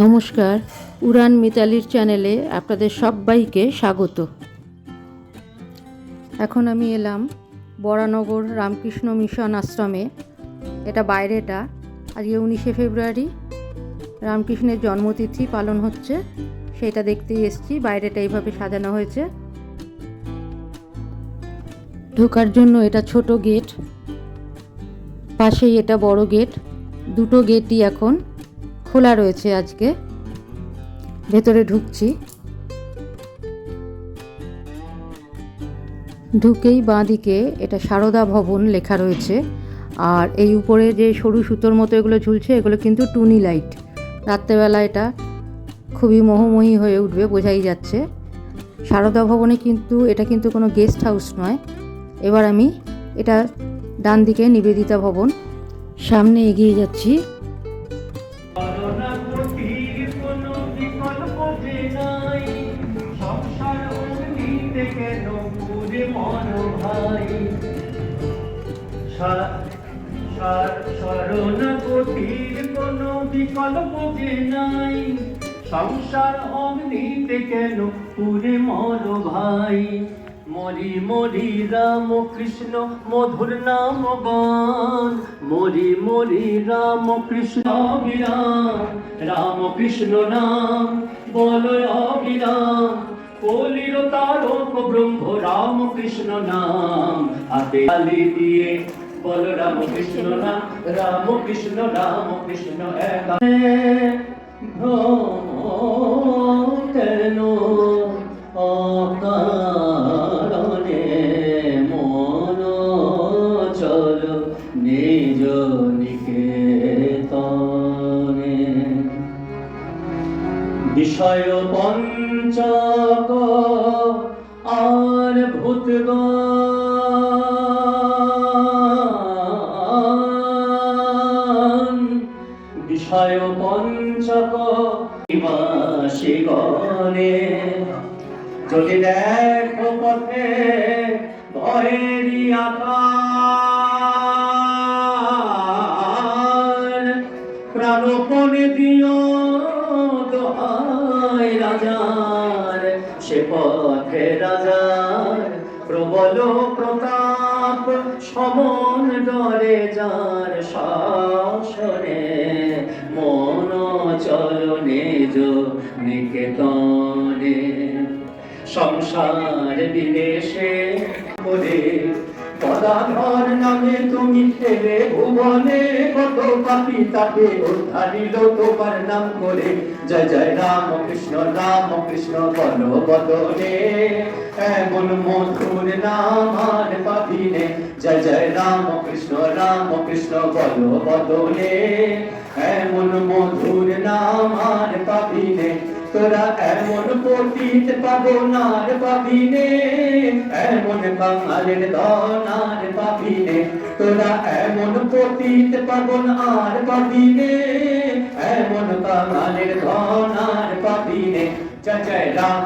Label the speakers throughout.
Speaker 1: নমস্কার, উড়ান মিতালির চ্যানেলে আপনাদের সবাইকে স্বাগত। এখন আমি এলাম বরানগর রামকৃষ্ণ মিশন আশ্রমে। এটা বাইরেটা। আজকে 19শে ফেব্রুয়ারি রামকৃষ্ণের জন্মতিথি পালন হচ্ছে, সেটা দেখতেই এসেছি। বাইরেটা এইভাবে সাজানো হয়েছে। ঢোকার জন্য এটা ছোট গেট, পাশেই এটা বড় গেট। দুটো গেটই এখন খোলা রয়েছে। আজকে ভেতরে ঢুকছি। ঢুকেই বাঁদিকে এটা সারদা ভবন লেখা রয়েছে। আর এই উপরে যে সরু সুতোর মতো এগুলো ঝুলছে, এগুলো কিন্তু টুনি লাইট। রাত্রেবেলা এটা খুবই মোহময়ী হয়ে উঠবে, বোঝাই যাচ্ছে। সারদা ভবনে কিন্তু এটা কিন্তু কোনো গেস্ট হাউস নয়। এবার আমি এটা ডান দিকে নিবেদিতা ভবন, সামনে এগিয়ে যাচ্ছি।
Speaker 2: কোনো বিকল্প যে নাই, সংসার অগ্নিতে কেন পুরে মর ভাই। মরি মরি রাম কৃষ্ণ মধুর নাম গান, মরি মরি রাম কৃষ্ণ অবিরাম। রাম কৃষ্ণ নাম বল অবিরাম, কলির তারক ব্রহ্ম রাম কৃষ্ণ নাম। হাতে তালি দিয়ে বল রাম কৃষ্ণ নাম, রাম কৃষ্ণ এক। কেন অকারণে মন চল নিজ নিকেতনে। বিষয় পঞ্চক আর ভূতগণ, বিষয় পঞ্চক নিবাসী গণে। যদি দেখো পথে ভয়েরই আকার, প্রাণপণে দিও দোহাই রাজার। সে পথে রাজার প্রবল প্রতাপ, সমন ডরে যার শাসনে। মন চল নিজ নিকেতনে। সংসার বিদেশে করে পদাধর নামে তুমি খেলে ভুবনে। কত পাপি তাকে উদ্ধারিল তোমার নাম করে। জয় জয় রাম কৃষ্ণ বল বদনে। এমন মধুর নাম আর পাবিনে। জয় জয় রাম কৃষ্ণ বল বদনে। এমন মধুর নাম আর পাবিনে। তোরা এমন পতিত পাবনার পাবিনে, এমন বাঙালির ধনার পাবিনে। তোরা এমন পতিত পাবন আর পাবিনে, এমন বাঙালির ধনার পাবিনে। জয় জয় রাম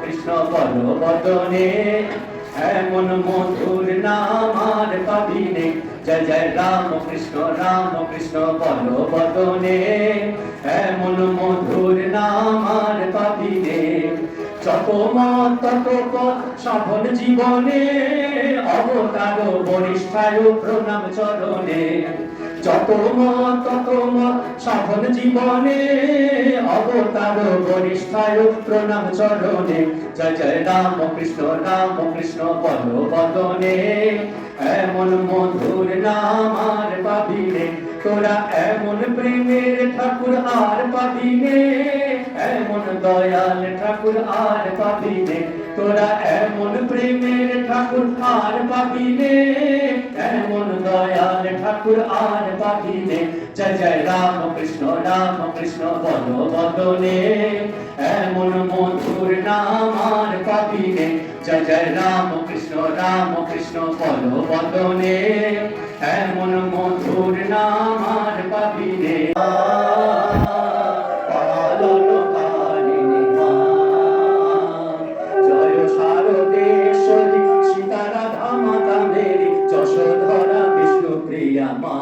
Speaker 2: কৃষ্ণ বল বদনে। এমন মধুর নাম আর পাবিনে। জয় জয় রাম কৃষ্ণ বল বদনে। এমন মধুর নাম আর পাবিনে। যত মত তত পথ সাধন জীবনে, অবতার বরিষ্ঠায় প্রণাম চরণে। যত মত তত মত সাধন জীবনে, অবতার বরিষ্ঠায় প্রণাম চরণে। জয় জয় রাম কৃষ্ণ বল বদনে। এমন মধুর নাম আর পাবিনে। তোরা এমন প্রেমের ঠাকুর আর পাবিনে, এমন দয়াল ঠাকুর আর পাবিনে। তোরা এমন প্রেমের ঠাকুর আর পাবিনে, এমন দয়াল ঠাকুর আর পাবিনে। জয় জয় রাম কৃষ্ণ বল বদনে। এমন মধুর নাম আর পাবিনে। জয় জয় রাম কৃষ্ণ বল বদনে। এমন মধুর নাম আর পাবিনে। জয় শারদেশ্বরী সীতারা ধামাতা মেরি, যশোধরা বিষ্ণুপ্রিয়া মা।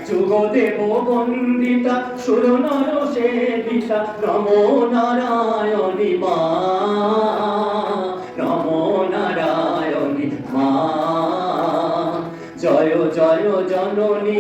Speaker 2: যুগদেব বন্দিতা সুর নর সেবিকা নমো নারায়ণী মা, নমো নারায়ণী মা, জয় জয় জননী।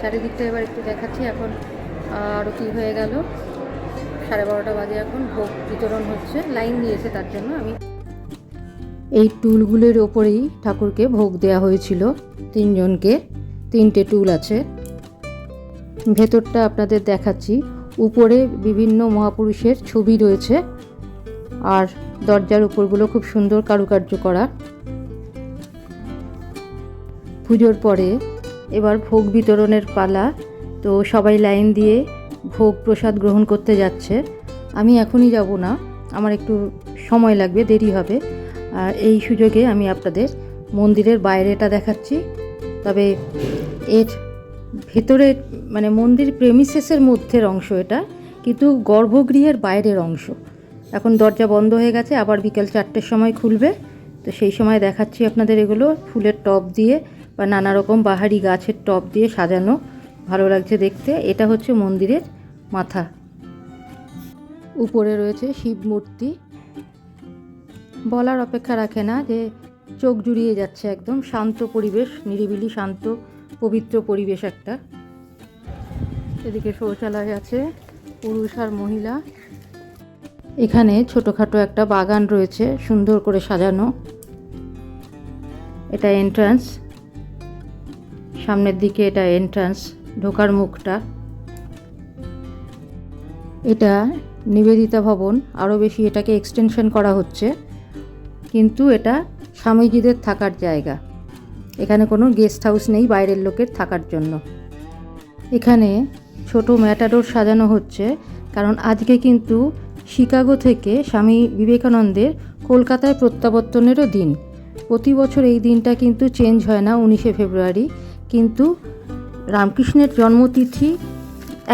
Speaker 1: চারিদিকটা এবার একটু দেখাচ্ছি। এখন আরতি হয়ে গেল, 12:30 বাজে, এখন ভোগ বিতরণ হচ্ছে, লাইন দিয়েছে তার জন্য। আমি এই টুলগুলোর ওপরেই ঠাকুরকে ভোগ দেওয়া হয়েছিল, 3 জনকে, 3টে টুল আছে। ভেতরটা আপনাদের দেখাচ্ছি, উপরে বিভিন্ন মহাপুরুষের ছবি রয়েছে, আর দরজার উপরগুলো খুব সুন্দর কারুকার্য করা। পুজোর পরে এবার ভোগ বিতরণের পালা, তো সবাই লাইন দিয়ে ভোগ প্রসাদ গ্রহণ করতে যাচ্ছে। আমি এখনই যাব না, আমার একটু সময় লাগবে, দেরি হবে। আর এই সুযোগে আমি আপনাদের মন্দিরের বাইরেটা দেখাচ্ছি। তবে এর ভেতরে মানে মন্দির প্রেমিসেসের মধ্যের অংশ এটা, কিন্তু গর্ভগৃহের বাইরের অংশ। এখন দরজা বন্ধ হয়ে গেছে, আবার বিকেল 4টের সময় খুলবে, তো সেই সময় দেখাচ্ছি আপনাদের। এগুলো ফুলের টব দিয়ে বা নানা রকম বাহারি গাছের টব দিয়ে সাজানো, ভালো লাগছে দেখতে। এটা হচ্ছে মন্দিরের মাথা। উপরে রয়েছে শিব মূর্তি, বলার অপেক্ষা রাখে না যে চোখ জুড়িয়ে যাচ্ছে, একদম শান্ত পরিবেশ, নিরিবিলি শান্ত পবিত্র পরিবেশ একটা। এদিকে শৌচালয় আছে, পুরুষ আর মহিলা। এখানে ছোটোখাটো একটা বাগান রয়েছে, সুন্দর করে সাজানো। এটা এন্ট্রান্স, সামনের দিকে এটা এন্ট্রান্স, ঢোকার মুখটা। এটা নিবেদিতা ভবন, আরও বেশি এটাকে এক্সটেনশন করা হচ্ছে, কিন্তু এটা স্বামীজিদের থাকার জায়গা। এখানে কোনো গেস্ট হাউস নেই বাইরের লোকের থাকার জন্য। এখানে ছোট ম্যাটাডোর সাজানো হচ্ছে, কারণ আজকে কিন্তু শিকাগো থেকে স্বামী বিবেকানন্দের কলকাতায় প্রত্যাবর্তনেরও দিন। প্রতি বছর এই দিনটা কিন্তু চেঞ্জ হয় না, 19শে ফেব্রুয়ারি, কিন্তু রামকৃষ্ণের জন্মতিথি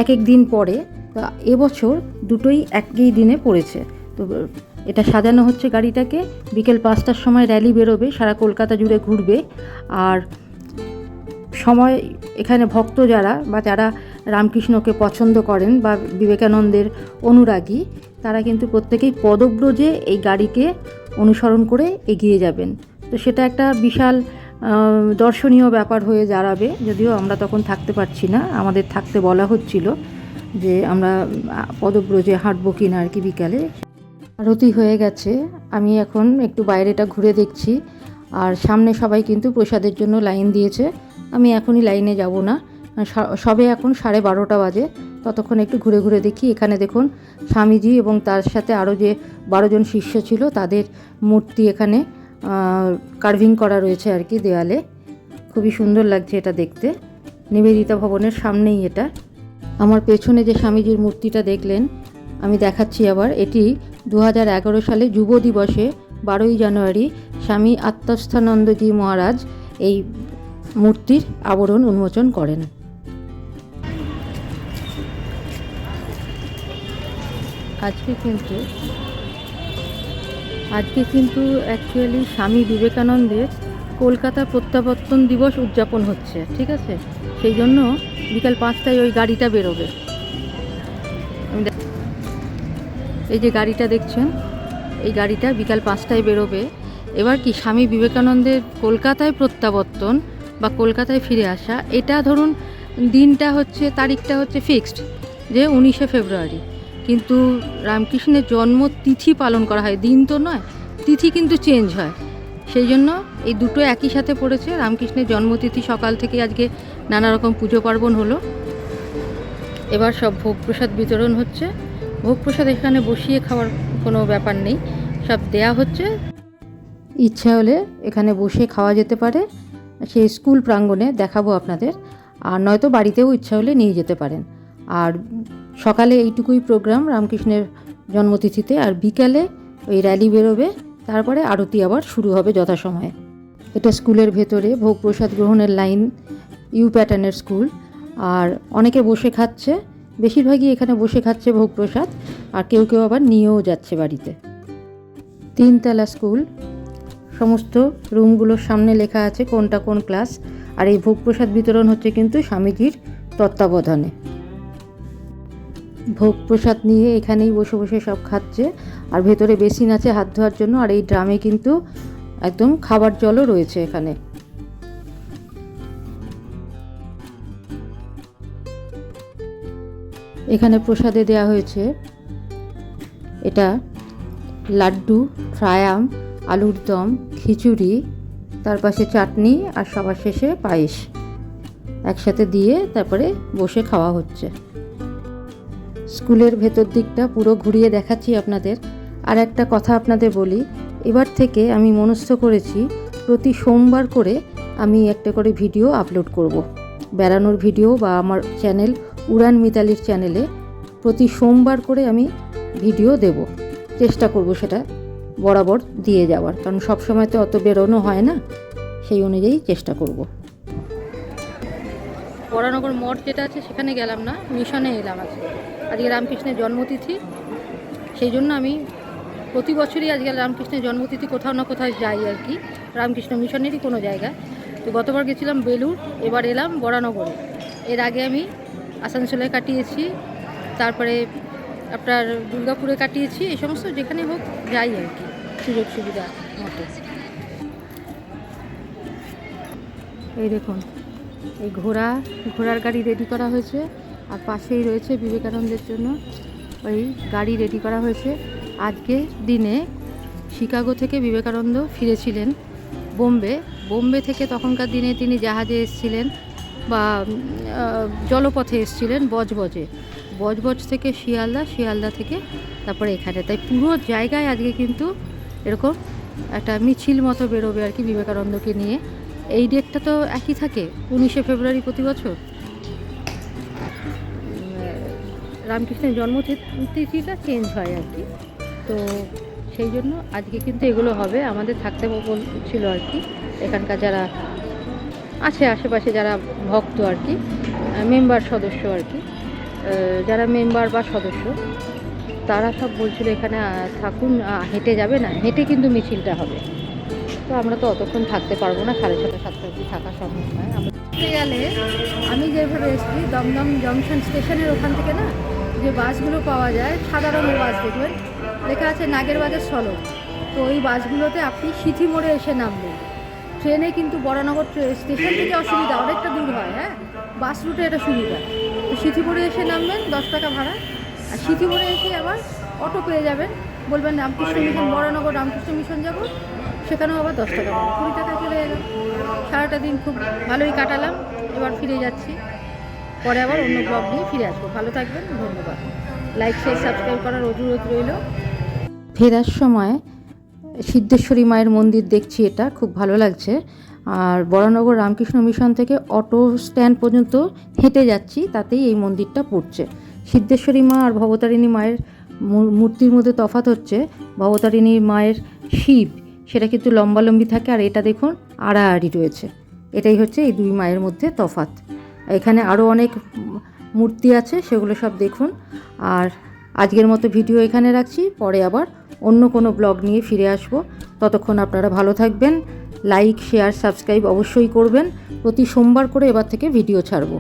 Speaker 1: এক এক দিন পরে, তো এবছর দুটোই একই দিনে পড়েছে। তো এটা সাজানো হচ্ছে গাড়িটাকে। বিকেল 5টার সময় র্যালি বেরোবে, সারা কলকাতা জুড়ে ঘুরবে। আর সময় এখানে ভক্ত যারা বা যারা রামকৃষ্ণকে পছন্দ করেন বা বিবেকানন্দের অনুরাগী, তারা কিন্তু প্রত্যেকেই পদব্রজে এই গাড়িকে অনুসরণ করে এগিয়ে যাবেন। তো সেটা একটা বিশাল দর্শনীয় ব্যাপার হয়ে দাঁড়াবে। যদিও আমরা তখন থাকতে পারছি না, আমাদের থাকতে বলা হচ্ছিল যে আমরা পদব্রজে হাঁটবো কিনা আর কি বিকালে। আরতি হয়ে গেছে, আমি এখন একটু বাইরেটা ঘুরে দেখছি। আর সামনে সবাই কিন্তু প্রসাদের জন্য লাইন দিয়েছে। আমি এখনই লাইনে যাব না, সবে এখন 12:30 বাজে, ততক্ষণ একটু ঘুরে ঘুরে দেখি। এখানে দেখুন স্বামীজি এবং তার সাথে আরও যে 12 জন শিষ্য ছিল তাদের মূর্তি এখানে কার্ভিং করা রয়েছে আর কি দেওয়ালে। খুবই সুন্দর লাগছে এটা দেখতে। নিবেদিতা ভবনের সামনেই এটা। আমার পেছনে যে স্বামীজির মূর্তিটা দেখলেন, আমি দেখাচ্ছি আবার। এটি 2011 সালে যুব দিবসে 12ই জানুয়ারি স্বামী আত্মস্থানন্দজি মহারাজ এই মূর্তির আবরণ উন্মোচন করেন। আজকে কিন্তু অ্যাকচুয়ালি স্বামী বিবেকানন্দের কলকাতা প্রত্যাবর্তন দিবস উদযাপন হচ্ছে, ঠিক আছে? সেই জন্য বিকাল 5টায় ওই গাড়িটা বেরোবে। এই যে গাড়িটা দেখছেন, এই গাড়িটা বিকাল 5টায় বেরোবে। এবার কি স্বামী বিবেকানন্দের কলকাতায় প্রত্যাবর্তন বা কলকাতায় ফিরে আসা, এটা ধরুন দিনটা হচ্ছে, তারিখটা হচ্ছে ফিক্সড যে 19শে ফেব্রুয়ারি, কিন্তু রামকৃষ্ণের জন্মতিথি পালন করা হয়, দিন তো নয়, তিথি কিন্তু চেঞ্জ হয়। সেই জন্য এই দুটো একই সাথে পড়েছে। রামকৃষ্ণের জন্মতিথি সকাল থেকে আজকে নানা রকম পুজো পার্বণ হলো। এবার সব ভোগ প্রসাদ বিতরণ হচ্ছে। ভোগ প্রসাদ এখানে বসিয়ে খাওয়ার কোনো ব্যাপার নেই, সব দেয়া হচ্ছে। ইচ্ছা হলে এখানে বসে খাওয়া যেতে পারে, সেই স্কুল প্রাঙ্গণে দেখাবো আপনাদের, আর নয়তো বাড়িতেও ইচ্ছা হলে নিয়ে যেতে পারেন। আর সকালে এইটুকুই প্রোগ্রাম রামকৃষ্ণের জন্মতিথিতে, আর বিকালে ওই র্যালি বেরোবে, তারপরে আরতি আবার শুরু হবে যথাসময়ে। এটা স্কুলের ভেতরে ভোগ প্রসাদ গ্রহণের লাইন, ইউ প্যাটার্নের স্কুল। আর অনেকে বসে খাচ্ছে, বেশিরভাগই এখানে বসে খাচ্ছে ভোগ প্রসাদ, আর কেউ কেউ আবার নিয়েও যাচ্ছে বাড়িতে। 3 তলা স্কুল, সমস্ত রুমগুলোর সামনে লেখা আছে কোনটা কোন ক্লাস। আর এই ভোগ প্রসাদ বিতরণ হচ্ছে কিন্তু স্বামীজির তত্ত্বাবধানে। ভোগ প্রসাদ নিয়ে এখানেই বসে বসে সব খাচ্ছে, আর ভেতরে বেসিন আছে হাত ধোয়ার জন্য, আর এই ড্রামে কিন্তু একদম খাবার জলও রয়েছে এখানে। এখানে প্রসাদে দেয়া হয়েছে এটা লাড্ডু, ফ্রায়াম, আলুর দম, খিচুড়ি, তার পাশে চাটনি, আর সবার শেষে পায়েস একসাথে দিয়ে তারপরে বসে খাওয়া হচ্ছে। স্কুলের ভেতর দিকটা পুরো ঘুরিয়ে দেখাচ্ছি আপনাদের। আর একটা কথা আপনাদের বলি, এবার থেকে আমি মনস্থ করেছি প্রতি সোমবার করে আমি একটা করে ভিডিও আপলোড করব, বেড়ানোর ভিডিও, বা আমার চ্যানেল উড়ান মিতালির চ্যানেলে প্রতি সোমবার করে আমি ভিডিও দেব, চেষ্টা করব সেটা বরাবর দিয়ে যাওয়ার, কারণ সবসময় তো অত বেরোনো হয় না, সেই অনুযায়ী চেষ্টা করব। বরানগর মঠ যেটা আছে সেখানে গেলাম না, মিশনে এলাম আজকে। আজকে রামকৃষ্ণের জন্মতিথি, সেই জন্য আমি প্রতি বছরই আজকে রামকৃষ্ণের জন্মতিথি কোথাও না কোথাও যাই আর কি, রামকৃষ্ণ মিশনেরই কোনো জায়গায়। তো গতবার গেছিলাম বেলুর, এবার এলাম বরানগরে। এর আগে আমি আসানসোলে কাটিয়েছি, তারপরে আপনার দুর্গাপুরে কাটিয়েছি, এই সমস্ত যেখানে হোক যাই আর কি, সুযোগ সুবিধা মতো। এই দেখুন, এই ঘোড়ার গাড়ি রেডি করা হয়েছে, আর পাশেই রয়েছে বিবেকানন্দের জন্য ওই গাড়ি রেডি করা হয়েছে। আজকে দিনে শিকাগো থেকে বিবেকানন্দ ফিরেছিলেন বোম্বে থেকে। তখনকার দিনে তিনি জাহাজে এসেছিলেন বা জলপথে এসেছিলেন বজবজ থেকে শিয়ালদা থেকে তারপরে এখানে। তাই পুরো জায়গায় আজকে কিন্তু এরকম একটা মিছিল মতো বেরোবে আর কি বিবেকানন্দকে নিয়ে। এই ডেটটা তো একই থাকে, 19শে ফেব্রুয়ারি প্রতি বছর। রামকৃষ্ণের জন্মতিথিটা চেঞ্জ হয় আর কি, তো সেই জন্য আজকে কিন্তু এগুলো হবে। আমাদের থাকতে বলছিল আর কি এখানকার যারা আছে আশেপাশে, যারা ভক্ত আর কি, মেম্বার সদস্য আর কি, যারা মেম্বার বা সদস্য, তারা সব বলছিল এখানে থাকুন, হেঁটে যাবে না, হেঁটে কিন্তু মিছিলটা হবে। তো আমরা তো অতক্ষণ থাকতে পারবো না, 6:30 7টা অবধি থাকা সম্ভব নয়। আমরা গেলে আমি যেভাবে এসেছি দমদম জংশন স্টেশনের ওখান থেকে না, যে বাসগুলো পাওয়া যায় সাদা রঙের বাস, দেখবেন লেখা আছে নাগেরবাজার সলক। তো ওই বাসগুলোতে আপনি সিথি মোড়ে এসে নামবেন। ট্রেনে কিন্তু বরানগর স্টেশন থেকে অসুবিধা, অনেকটা দূর হয়, হ্যাঁ, বাস রুটে এটা সুবিধা। তো সিথি মোড়ে এসে নামবেন, 10 টাকা ভাড়া। আর সিথি মোড়ে এসে আবার অটো পেয়ে যাবেন, বলবেন রামকৃষ্ণ মিশন, বরানগর রামকৃষ্ণ মিশন যাব, সেখানেও আবার 10 টাকা ভাড়া, 20 টাকায় চলে এলাম। সারাটা দিন খুব ভালোই কাটালাম। এবার ফিরে যাচ্ছি, পরে আবার অন্য ব্লগ নিয়ে ফিরে আসবো। ভালো থাকবেন, ধন্যবাদ। লাইক শেয়ার সাবস্ক্রাইব করার অনুরোধ রইল। ফেরার সময় সিদ্ধেশ্বরী মায়ের মন্দির দেখছি, এটা খুব ভালো লাগছে। আর বরানগর রামকৃষ্ণ মিশন থেকে অটো স্ট্যান্ড পর্যন্ত হেঁটে যাচ্ছি, তাতেই এই মন্দিরটা পড়ছে। সিদ্ধেশ্বরী মা আর ভবতারিণী মায়ের মূর্তির মধ্যে তফাৎ হচ্ছে, ভবতারিণী মায়ের শিব সেটা কিন্তু লম্বালম্বি থাকে, আর এটা দেখুন আড়াআড়ি রয়েছে। এটাই হচ্ছে এই দুই মায়ের মধ্যে তফাৎ। এখানে আরও অনেক মূর্তি আছে, সেগুলো সব দেখুন। আর আজকের মতো ভিডিও এখানে রাখছি, পরে আবার অন্য কোনো ব্লগ নিয়ে ফিরে আসব। ততক্ষণ আপনারা ভালো থাকবেন। লাইক শেয়ার সাবস্ক্রাইব অবশ্যই করবেন। প্রতি সোমবার করে এবার থেকে ভিডিও ছাড়ব।